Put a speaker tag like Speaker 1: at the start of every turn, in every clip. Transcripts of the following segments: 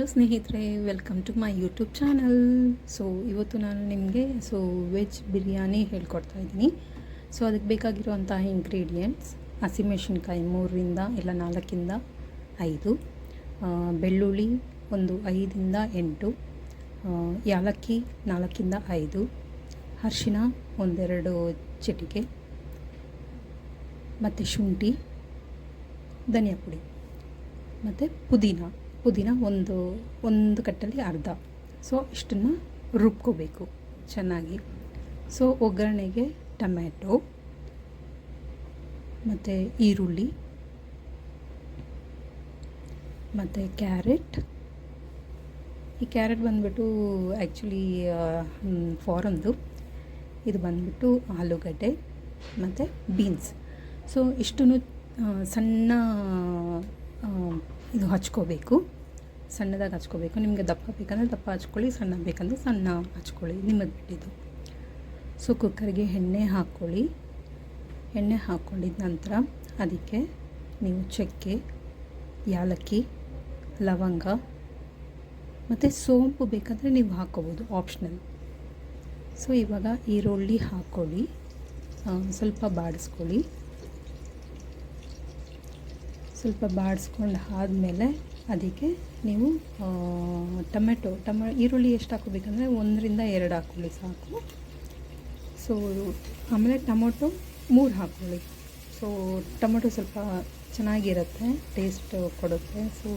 Speaker 1: Hello ಸ್ನೇಹಿತರೆ, welcome to my YouTube channel. So ಇವತ್ತು ನಾನು ನಿಮಗೆ ವೆಜ್ ಬಿರಿಯಾನಿ ಹೇಳ್ಕೊಡ್ತಾ ಇದ್ದೀನಿ. ಸೊ ಅದಕ್ಕೆ ಬೇಕಾಗಿರುವಂತಹ ಇಂಗ್ರೀಡಿಯೆಂಟ್ಸ್: ಹಸಿಮೆಣಸಿನ್ಕಾಯಿ 3ರಿಂದ ಇಲ್ಲ 4ರಿಂದ 5, ಬೆಳ್ಳುಳ್ಳಿ ಒಂದು 5ರಿಂದ 8, ಯಾಲಕ್ಕಿ 4ರಿಂದ 5, ಅರಿಶಿನ 1-2 ಚಿಟಿಕೆ, ಮತ್ತು ಶುಂಠಿ, ಧನಿಯಾ ಪುಡಿ ಮತ್ತು ಪುದೀನ ಒಂದು ಕಟ್ಟಲ್ಲಿ ಅರ್ಧ. ಸೊ ಇಷ್ಟನ್ನು ರುಬ್ಕೋಬೇಕು ಚೆನ್ನಾಗಿ. ಸೊ ಒಗ್ಗರಣೆಗೆ ಟೊಮ್ಯಾಟೊ ಮತ್ತು ಈರುಳ್ಳಿ ಮತ್ತು ಕ್ಯಾರೆಟ್. ಈ ಕ್ಯಾರೆಟ್ ಬಂದುಬಿಟ್ಟು ಆ್ಯಕ್ಚುಲಿ ಫಾರನ್ದು. ಇದು ಬಂದುಬಿಟ್ಟು ಆಲೂಗಡ್ಡೆ ಮತ್ತು ಬೀನ್ಸ್. ಸೊ ಇಷ್ಟನ್ನು ಸಣ್ಣ ಇದು ಹಚ್ಕೋಬೇಕು, ಸಣ್ಣದಾಗಿ ಹಚ್ಕೋಬೇಕು. ನಿಮಗೆ ದಪ್ಪ ಬೇಕಂದರೆ ದಪ್ಪ ಹಚ್ಕೊಳ್ಳಿ, ಸಣ್ಣ ಬೇಕಂದರೆ ಸಣ್ಣ ಹಚ್ಕೊಳ್ಳಿ, ನಿಮಗೆ ಬಿಟ್ಟಿದ್ದು. ಸೊ ಕುಕ್ಕರ್ಗೆ ಎಣ್ಣೆ ಹಾಕ್ಕೊಳ್ಳಿ. ಎಣ್ಣೆ ಹಾಕ್ಕೊಂಡಿದ ನಂತರ ಅದಕ್ಕೆ ನೀವು ಚಕ್ಕೆ, ಯಾಲಕ್ಕಿ, ಲವಂಗ ಮತ್ತು ಸೋಂಪು ಬೇಕಂದರೆ ನೀವು ಹಾಕ್ಕೋಬೋದು, ಆಪ್ಷನಲ್. ಸೊ ಇವಾಗ ಈರುಳ್ಳಿ ಹಾಕ್ಕೊಳ್ಳಿ, ಸ್ವಲ್ಪ ಬಾಡಿಸ್ಕೊಳ್ಳಿ. ಸ್ವಲ್ಪ ಬಾಡಿಸ್ಕೊಂಡು ಆದಮೇಲೆ ಅದಕ್ಕೆ ನೀವು ಈರುಳ್ಳಿ ಎಷ್ಟು ಹಾಕೋಬೇಕಂದ್ರೆ 1ರಿಂದ 2 ಹಾಕ್ಕೊಳ್ಳಿ ಸಾಕು. ಸೊ ಆಮೇಲೆ ಟೊಮೊಟೊ 3 ಹಾಕ್ಕೊಳ್ಳಿ. ಸೊ ಟೊಮೊಟೊ ಸ್ವಲ್ಪ ಚೆನ್ನಾಗಿರುತ್ತೆ, ಟೇಸ್ಟ್ ಕೊಡುತ್ತೆ. ಸೊ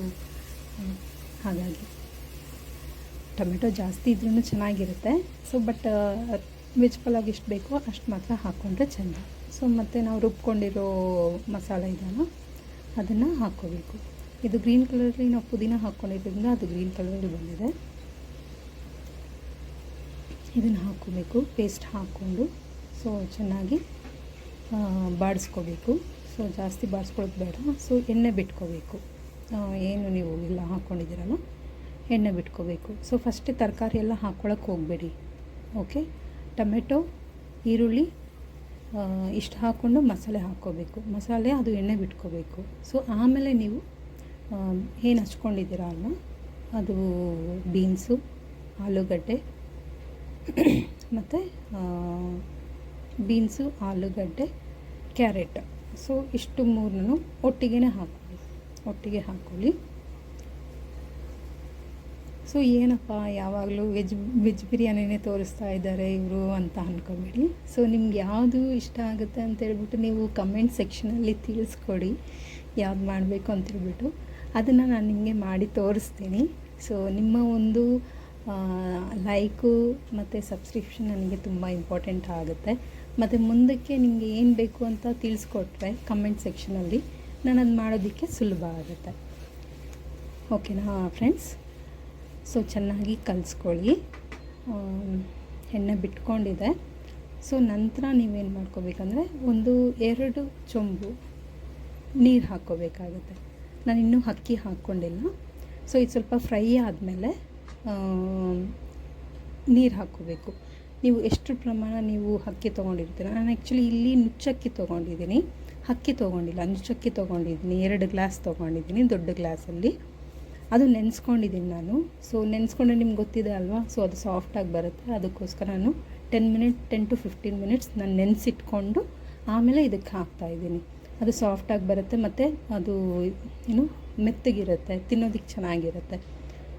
Speaker 1: ಹಾಗಾಗಿ ಟೊಮೆಟೊ ಜಾಸ್ತಿ ಇದ್ರೂ ಚೆನ್ನಾಗಿರುತ್ತೆ. ಸೊ ಬಟ್ ವೆಜ್ ಪಲಾವ್ಗೆ ಎಷ್ಟು ಬೇಕೋ ಅಷ್ಟು ಮಾತ್ರ ಹಾಕ್ಕೊಂಡ್ರೆ ಚೆಂದ. ಸೊ ಮತ್ತು ನಾವು ರುಬ್ಕೊಂಡಿರೋ ಮಸಾಲೆ ಇದೆಯಲ್ಲ ಅದನ್ನು ಹಾಕ್ಕೋಬೇಕು. ಇದು ಗ್ರೀನ್ ಕಲರಲ್ಲಿ ನಾವು ಪುದೀನ ಹಾಕ್ಕೊಂಡಿದ್ದರಿಂದ ಅದು ಗ್ರೀನ್ ಕಲರಲ್ಲಿ ಬಂದಿದೆ. ಇದನ್ನು ಹಾಕ್ಕೋಬೇಕು, ಪೇಸ್ಟ್ ಹಾಕ್ಕೊಂಡು ಸೊ ಚೆನ್ನಾಗಿ ಬಾಡಿಸ್ಕೋಬೇಕು. ಸೊ ಜಾಸ್ತಿ ಬಾಡಿಸ್ಕೊಳ್ಳೋದು ಬೇಡ. ಸೊ ಎಣ್ಣೆ ಬಿಟ್ಕೋಬೇಕು, ಏನು ನೀವು ಎಲ್ಲ ಹಾಕ್ಕೊಂಡಿದ್ದೀರಲ್ಲ ಎಣ್ಣೆ ಬಿಟ್ಕೋಬೇಕು. ಸೊ ಫಸ್ಟೇ ತರಕಾರಿ ಎಲ್ಲ ಹಾಕ್ಕೊಳಕ್ಕೆ ಹೋಗಬೇಡಿ. ಓಕೆ, ಟೊಮೆಟೊ, ಈರುಳ್ಳಿ ಇಷ್ಟು ಹಾಕ್ಕೊಂಡು ಮಸಾಲೆ ಹಾಕ್ಕೋಬೇಕು. ಮಸಾಲೆ ಅದು ಎಣ್ಣೆ ಬಿಟ್ಕೋಬೇಕು. ಸೊ ಆಮೇಲೆ ನೀವು ಏನು ಹಚ್ಕೊಂಡಿದ್ದೀರ ಅಲ್ವ, ಅದು ಬೀನ್ಸು, ಆಲೂಗಡ್ಡೆ ಮತ್ತು ಕ್ಯಾರೆಟ್. ಸೊ ಇಷ್ಟು 3 ಒಟ್ಟಿಗೆ ಹಾಕ್ಕೊಳ್ಳಿ. ಸೊ ಏನಪ್ಪ ಯಾವಾಗಲೂ ವೆಜ್ ಬಿರಿಯಾನಿನೇ ತೋರಿಸ್ತಾ ಇದ್ದಾರೆ ಇವರು ಅಂತ ಅಂದ್ಕೊಬೇಡಿ. ಸೊ ನಿಮ್ಗೆ ಯಾವುದು ಇಷ್ಟ ಆಗುತ್ತೆ ಅಂತೇಳ್ಬಿಟ್ಟು ನೀವು ಕಮೆಂಟ್ ಸೆಕ್ಷನಲ್ಲಿ ತಿಳಿಸ್ಕೊಡಿ, ಯಾವ್ದು ಮಾಡಬೇಕು ಅಂತೇಳ್ಬಿಟ್ಟು. ಅದನ್ನು ನಾನು ನಿಮಗೆ ಮಾಡಿ ತೋರಿಸ್ತೀನಿ. ಸೊ ನಿಮ್ಮ ಒಂದು ಲೈಕು ಮತ್ತು ಸಬ್ಸ್ಕ್ರಿಪ್ಷನ್ ನನಗೆ ತುಂಬ ಇಂಪಾರ್ಟೆಂಟ್ ಆಗುತ್ತೆ. ಮತ್ತು ಮುಂದಕ್ಕೆ ನಿಮಗೆ ಏನು ಬೇಕು ಅಂತ ತಿಳಿಸ್ಕೊಟ್ರೆ ಕಮೆಂಟ್ ಸೆಕ್ಷನಲ್ಲಿ ನಾನು ಅದು ಮಾಡೋದಕ್ಕೆ ಸುಲಭ ಆಗುತ್ತೆ. ಓಕೆನಾ ಫ್ರೆಂಡ್ಸ್? ಸೊ ಚೆನ್ನಾಗಿ ಕಲಿಸ್ಕೊಳ್ಳಿ. ಎಣ್ಣೆ ಬಿಟ್ಕೊಂಡಿದೆ. ಸೊ ನಂತರ ನೀವೇನು ಮಾಡ್ಕೋಬೇಕಂದ್ರೆ 1-2 ಚೊಂಬು ನೀರು ಹಾಕ್ಕೋಬೇಕಾಗುತ್ತೆ. ನಾನು ಇನ್ನೂ ಅಕ್ಕಿ ಹಾಕ್ಕೊಂಡಿಲ್ಲ. ಸೊ ಇದು ಸ್ವಲ್ಪ ಫ್ರೈ ಆದಮೇಲೆ ನೀರು ಹಾಕ್ಕೋಬೇಕು. ನೀವು ಎಷ್ಟು ಪ್ರಮಾಣ ನೀವು ಅಕ್ಕಿ ತೊಗೊಂಡಿರ್ತೀರ. ನಾನು ಆ್ಯಕ್ಚುಲಿ ಇಲ್ಲಿ ನುಚ್ಚಕ್ಕಿ ತೊಗೊಂಡಿದ್ದೀನಿ, ಅಕ್ಕಿ ತೊಗೊಂಡಿಲ್ಲ, ನುಚ್ಚಕ್ಕಿ ತೊಗೊಂಡಿದ್ದೀನಿ. 2 ಗ್ಲಾಸ್ ತೊಗೊಂಡಿದ್ದೀನಿ, ದೊಡ್ಡ ಗ್ಲಾಸಲ್ಲಿ. ಅದು ನೆನೆಸ್ಕೊಂಡಿದ್ದೀನಿ ನಾನು. ಸೊ ನೆನೆಸ್ಕೊಂಡ್ರೆ ನಿಮ್ಗೆ ಗೊತ್ತಿದೆ ಅಲ್ವಾ, ಸೊ ಅದು ಸಾಫ್ಟಾಗಿ ಬರುತ್ತೆ. ಅದಕ್ಕೋಸ್ಕರ ನಾನು 10 to 15 ಮಿನಿಟ್ಸ್ ನಾನು ನೆನೆಸಿಟ್ಕೊಂಡು ಆಮೇಲೆ ಇದಕ್ಕೆ ಹಾಕ್ತಾಯಿದ್ದೀನಿ. ಅದು ಸಾಫ್ಟಾಗಿ ಬರುತ್ತೆ ಮತ್ತು ಅದು ಏನು ಮೆತ್ತಗಿರುತ್ತೆ, ತಿನ್ನೋದಕ್ಕೆ ಚೆನ್ನಾಗಿರುತ್ತೆ.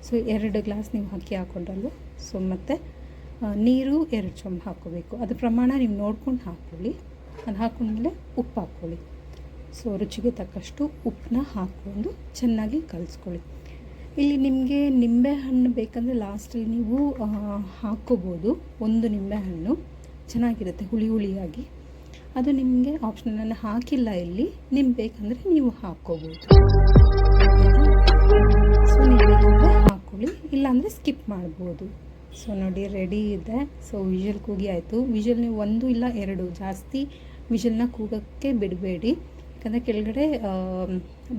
Speaker 1: ಸೊ 2 ಗ್ಲಾಸ್ ನೀವು ಅಕ್ಕಿ ಹಾಕ್ಕೊಂಡ್ರಲ್ವ. ಸೊ ಮತ್ತು ನೀರು 2 ಚೊಂಬು ಹಾಕ್ಕೋಬೇಕು. ಅದು ಪ್ರಮಾಣ ನೀವು ನೋಡ್ಕೊಂಡು ಹಾಕ್ಕೊಳ್ಳಿ. ಅದು ಹಾಕ್ಕೊಂಡ್ಮೇಲೆ ಉಪ್ಪು ಹಾಕ್ಕೊಳ್ಳಿ. ಸೊ ರುಚಿಗೆ ತಕ್ಕಷ್ಟು ಉಪ್ಪನ್ನ ಹಾಕ್ಕೊಂಡು ಚೆನ್ನಾಗಿ ಕಲಿಸ್ಕೊಳ್ಳಿ. ಇಲ್ಲಿ ನಿಮಗೆ ನಿಂಬೆಹಣ್ಣು ಬೇಕಂದರೆ ಲಾಸ್ಟಲ್ಲಿ ನೀವು ಹಾಕ್ಕೋಬೋದು. 1 ನಿಂಬೆಹಣ್ಣು ಚೆನ್ನಾಗಿರುತ್ತೆ ಹುಳಿಯಾಗಿ. ಅದು ನಿಮಗೆ ಆಪ್ಷನಲ್, ನಾನು ಹಾಕಿಲ್ಲ ಇಲ್ಲಿ. ನಿಮ್ಗೆ ಬೇಕಂದರೆ ನೀವು ಹಾಕ್ಕೋಬೋದು. ಸೊ ನೀವು ಬೇಕಂದರೆ ಹಾಕ್ಕೊಳ್ಳಿ, ಇಲ್ಲಾಂದರೆ ಸ್ಕಿಪ್ ಮಾಡ್ಬೋದು. ಸೊ ನೋಡಿ ರೆಡಿ ಇದೆ. ಸೊ ವಿಷಲ್ ಕೂಗಿ ಆಯಿತು. ವಿಷಲ್ ನೀವು 1 ಇಲ್ಲ 2, ಜಾಸ್ತಿ ವಿಷಲ್ನ ಕೂಗೋಕ್ಕೆ ಬಿಡಬೇಡಿ. ಯಾಕಂದರೆ ಕೆಳಗಡೆ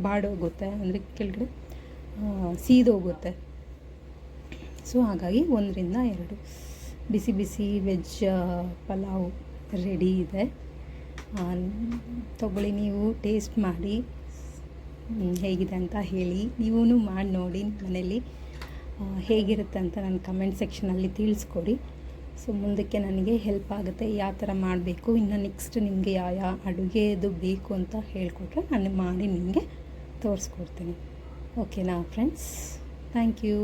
Speaker 1: ಬಾಡೋಗುತ್ತೆ, ಅಂದರೆ ಕೆಳಗಡೆ ಸೀದೋಗುತ್ತೆ. ಸೊ ಹಾಗಾಗಿ 1ರಿಂದ 2 ಬಿಸಿ ವೆಜ್ ಪಲಾವ್ ರೆಡಿ ಇದೆ. ತಗೊಳ್ಳಿ, ನೀವು ಟೇಸ್ಟ್ ಮಾಡಿ ಹೇಗಿದೆ ಅಂತ ಹೇಳಿ. ನೀವೂ ಮಾಡಿ ನೋಡಿ ಮನೇಲಿ. ಹೇಗಿರುತ್ತೆ ಅಂತ ನನ್ನ ಕಮೆಂಟ್ ಸೆಕ್ಷನಲ್ಲಿ ತಿಳಿಸ್ಕೊಡಿ. ಸೊ ಮುಂದಕ್ಕೆ ನನಗೆ ಹೆಲ್ಪ್ ಆಗುತ್ತೆ ಯಾವ ಥರ ಮಾಡಬೇಕು, ಇನ್ನು ನೆಕ್ಸ್ಟ್ ನಿಮಗೆ ಯಾವ ಅಡುಗೆದು ಬೇಕು ಅಂತ ಹೇಳಿಕೊಟ್ರೆ ನಾನು ಮಾಡಿ ನಿಮಗೆ ತೋರಿಸ್ಕೊಡ್ತೀನಿ. ಓಕೆನಾ ಫ್ರೆಂಡ್ಸ್? Thank you.